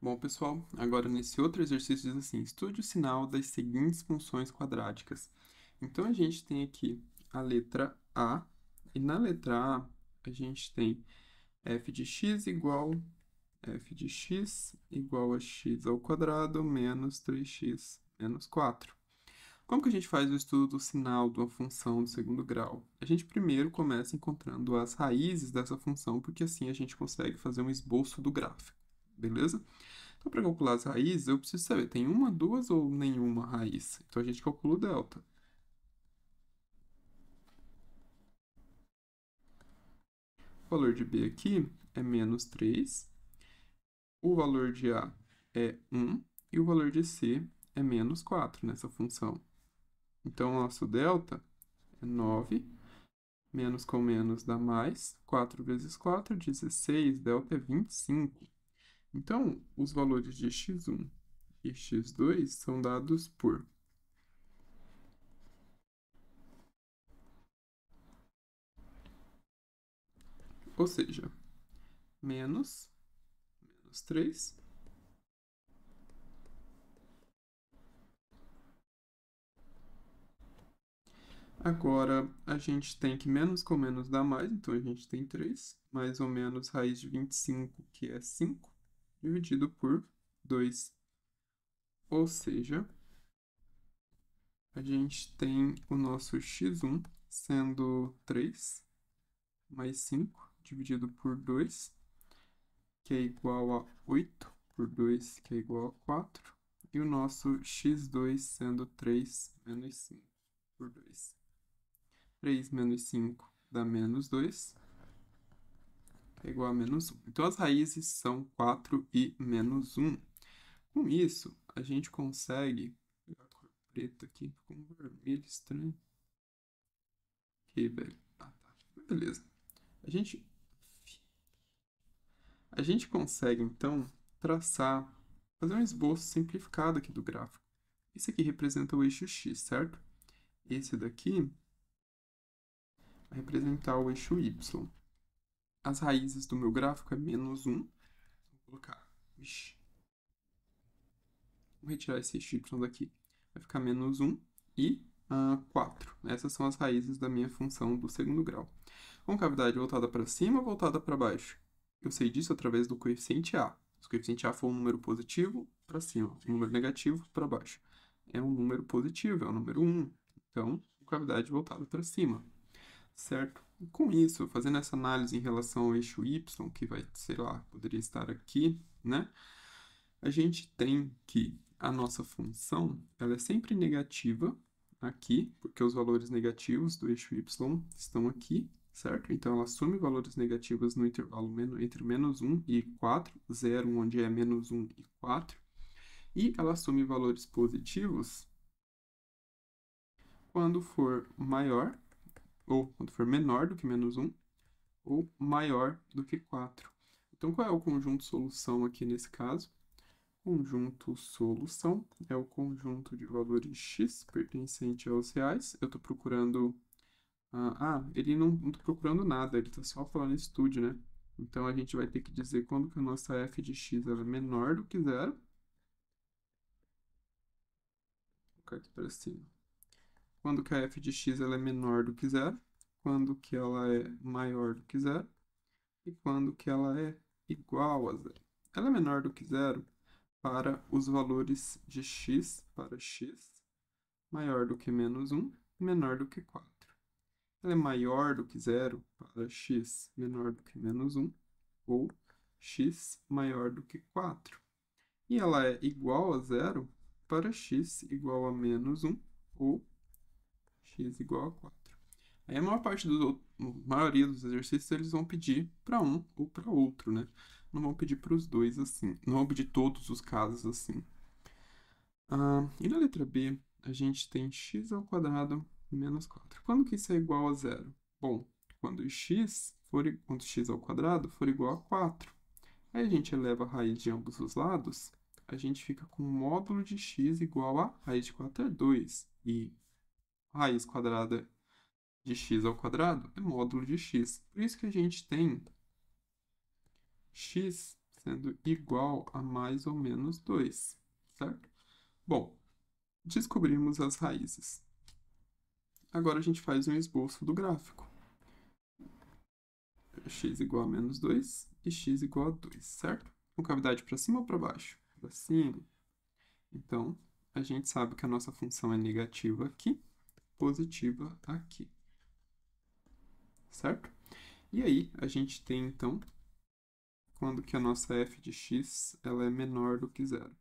Bom, pessoal, agora nesse outro exercício diz assim: estude o sinal das seguintes funções quadráticas. Então, a gente tem aqui a letra A, e na letra A, a gente tem f de x igual a x ao quadrado menos 3x menos 4. Como que a gente faz o estudo do sinal de uma função do segundo grau? A gente primeiro começa encontrando as raízes dessa função, porque assim a gente consegue fazer um esboço do gráfico, beleza? Então, para calcular as raízes, eu preciso saber, tem uma, duas ou nenhuma raiz? Então, a gente calcula o delta. O valor de B aqui é menos 3, o valor de A é 1 e o valor de C é menos 4 nessa função. Então, o nosso delta é 9, menos com menos dá mais, 4 vezes 4, 16, delta é 25. Então, os valores de x1 e x2 são dados por, ou seja, menos 3. Agora, a gente tem que menos com menos dá mais, então a gente tem 3, mais ou menos raiz de 25, que é 5, dividido por 2. Ou seja, a gente tem o nosso x1 sendo 3 mais 5, dividido por 2, que é igual a 8, por 2, que é igual a 4, e o nosso x2 sendo 3 menos 5 por 2. 3 menos 5 dá menos 2, é igual a menos 1. Então, as raízes são 4 e menos 1. Com isso, a gente consegue... Vou pegar a cor preta aqui, ficou um vermelho estranho. Aqui, velho. Ah, tá. Beleza. A gente, a gente consegue, então, traçar, fazer um esboço simplificado aqui do gráfico. Esse aqui representa o eixo x, certo? Esse daqui vai representar o eixo y. As raízes do meu gráfico é menos 1. Vou colocar... Ixi. Vou retirar esse y daqui. Vai ficar menos 1 e 4. Essas são as raízes da minha função do segundo grau. Com cavidade voltada para cima ou voltada para baixo? Eu sei disso através do coeficiente A. Se o coeficiente A for um número positivo, para cima. Um número negativo, para baixo. É um número positivo, é o número 1. Então, cavidade voltada para cima. Certo? E com isso, fazendo essa análise em relação ao eixo y, que vai, sei lá, poderia estar aqui, né? A gente tem que a nossa função ela é sempre negativa aqui, porque os valores negativos do eixo y estão aqui, certo? Então, ela assume valores negativos no intervalo entre menos 1 e 4, 0, onde é menos 1 e 4, e ela assume valores positivos quando for maior, ou quando for menor do que menos 1, ou maior do que 4. Então, qual é o conjunto solução aqui nesse caso? Conjunto solução é o conjunto de valores x pertencente aos reais. Eu estou procurando... ele não estou procurando nada, ele está só falando estude, né? Então, a gente vai ter que dizer quando que a nossa f de x ela é menor do que zero. Vou colocar aqui para cima. Quando que a f de x ela é menor do que zero. Quando que ela é maior do que zero. E quando que ela é igual a zero. Ela é menor do que zero para os valores de x para x maior do que menos 1, menor do que 4. Ela é maior do que zero para x menor do que menos 1, ou x maior do que 4. E ela é igual a zero para x igual a menos 1, ou x igual a 4. Aí a maior parte maioria dos exercícios eles vão pedir para um ou para outro, né? Não vão pedir para os dois assim. Não vão pedir todos os casos assim. E na letra B, a gente tem x ao quadrado menos 4. Quando que isso é igual a zero? Bom, quando x ao quadrado for igual a 4. Aí a gente eleva a raiz de ambos os lados, a gente fica com o módulo de x igual a raiz de 4 é 2. E raiz quadrada de x ao quadrado é módulo de x. Por isso que a gente tem x sendo igual a mais ou menos 2, certo? Bom, descobrimos as raízes. Agora a gente faz um esboço do gráfico. X igual a menos 2 e x igual a 2, certo? Com cavidade para cima ou para baixo? Para cima. Então, a gente sabe que a nossa função é negativa aqui, positiva aqui, certo? E aí, a gente tem, então, quando que a nossa f de x ela é menor do que zero.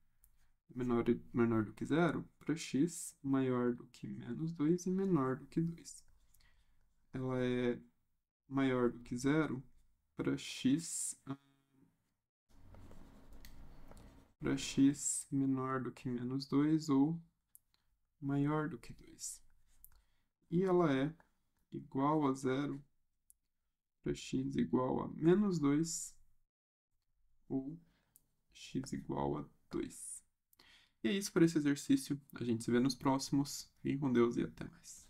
Menor do que zero para x maior do que menos 2 e menor do que 2. Ela é maior do que zero para x menor do que menos 2 ou maior do que 2. E ela é igual a zero para x igual a menos 2 ou x igual a 2. E é isso para esse exercício. A gente se vê nos próximos. Fiquem com Deus e até mais.